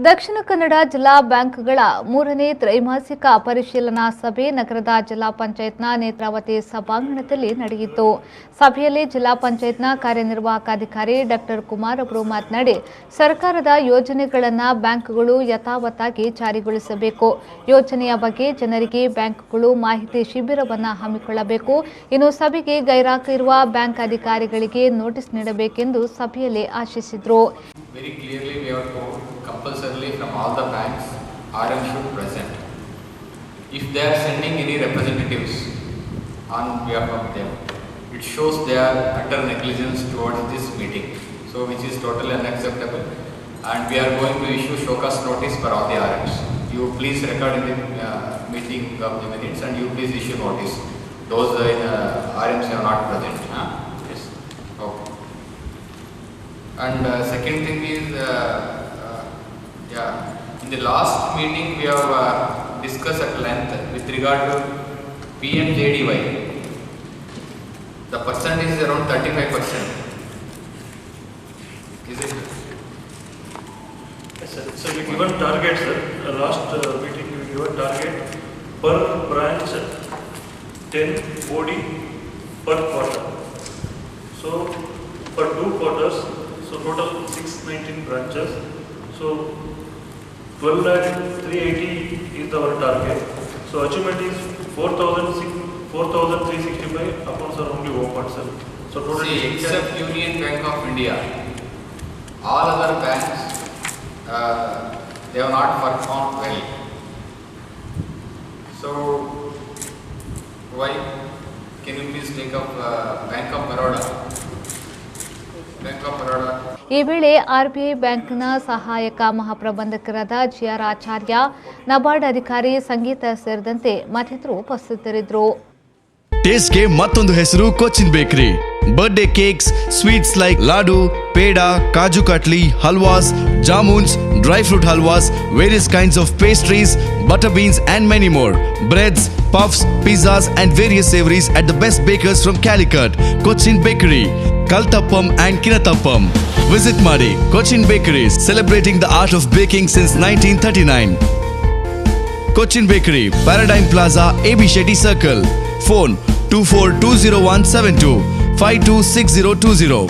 ದಕ್ಷಿಣ ಕನ್ನಡ ಜಿಲ್ಲಾ ಬ್ಯಾಂಕ್ಗಳ ಮೂರನೇ ತ್ರೈಮಾಸಿಕ ಪರಿಶೀಲನಾ ಸಭೆ ನಗರದ ಜಿಲ್ಲಾ ಪಂಚಾಯತ್ನ ನೇತ್ರಾವತಿ ಸಭಾಂಗಣದಲ್ಲಿ ನಡೆಯಿತು. ಸಭೆಯಲ್ಲಿ ಜಿಲ್ಲಾ ಪಂಚಾಯತ್ನ ಕಾರ್ಯನಿರ್ವಾಹಕಾಧಿಕಾರಿ ಡಾಕ್ಟರ್ ಕುಮಾರ್ ಅವರು ಮಾತನಾಡಿ, ಸರ್ಕಾರದ ಯೋಜನೆಗಳನ್ನು ಬ್ಯಾಂಕ್ಗಳು ಯಥಾವತ್ತಾಗಿ ಜಾರಿಗೊಳಿಸಬೇಕು. ಯೋಜನೆಯ ಬಗ್ಗೆ ಜನರಿಗೆ ಬ್ಯಾಂಕ್ಗಳು ಮಾಹಿತಿ ಶಿಬಿರವನ್ನು ಹಮ್ಮಿಕೊಳ್ಳಬೇಕು. ಇನ್ನು ಸಭೆಗೆ ಗೈರಾಗಿರುವ ಬ್ಯಾಂಕ್ ಅಧಿಕಾರಿಗಳಿಗೆ ನೋಟಿಸ್ ನೀಡಬೇಕೆಂದು ಸಭೆಯಲ್ಲಿ ಆಶಿಸಿದರು. Very clearly we have told compulsorily from all the banks RM should present. If they are sending any representatives on behalf of them, it shows their utter negligence towards this meeting, so which is totally unacceptable, and we are going to issue show cause notice for all the RMs. You please record in the meeting of the minutes and you please issue notice. Those RMs are not present. Yes. Okay. And second thing is, in the last meeting we have discussed at length with regard to PMJDY. The percentage is around 35%. Is it? Yes, sir. So we given target, sir. Last meeting we given target per branch 10 OD per quarter. So for 2 quarters. So total 619 branches. So 12,380 is our target. So achievement is 4,365 accounts are only opened, sir. So total. See, except Union Bank of India, all other banks they have not performed well. So why? Can you please take up Bank of Baroda? ಈ ವೇಳೆ RBI ಬ್ಯಾಂಕ್ನ ಸಹಾಯಕ ಮಹಾಪ್ರಬಂಧಕರಾದ G R ಆಚಾರ್ಯ, ನಬಾರ್ಡ್ ಅಧಿಕಾರಿ ಸಂಗೀತ ಸೇರಿದಂತೆ ಮತ್ತಿತರರು ಉಪಸ್ಥಿತರಿದ್ದರು. ಟೇಸ್ಟ್ಗೆ ಮತ್ತೊಂದು ಹೆಸರು Cochin bakery. Birthday cakes, sweets like laddu, peda, kaju katli, halwas, jamuns, dry fruit halwas, various kinds of pastries, butter beans and many more. Breads, puffs, pizzas and various savories at the best bakers from Calicut. Cochin Bakery, Kaltappam and Kinatappam. Visit Mari, Cochin Bakeries, celebrating the art of baking since 1939. Cochin Bakery, Paradigm Plaza, AB Shetty Circle. Phone 24201725262020.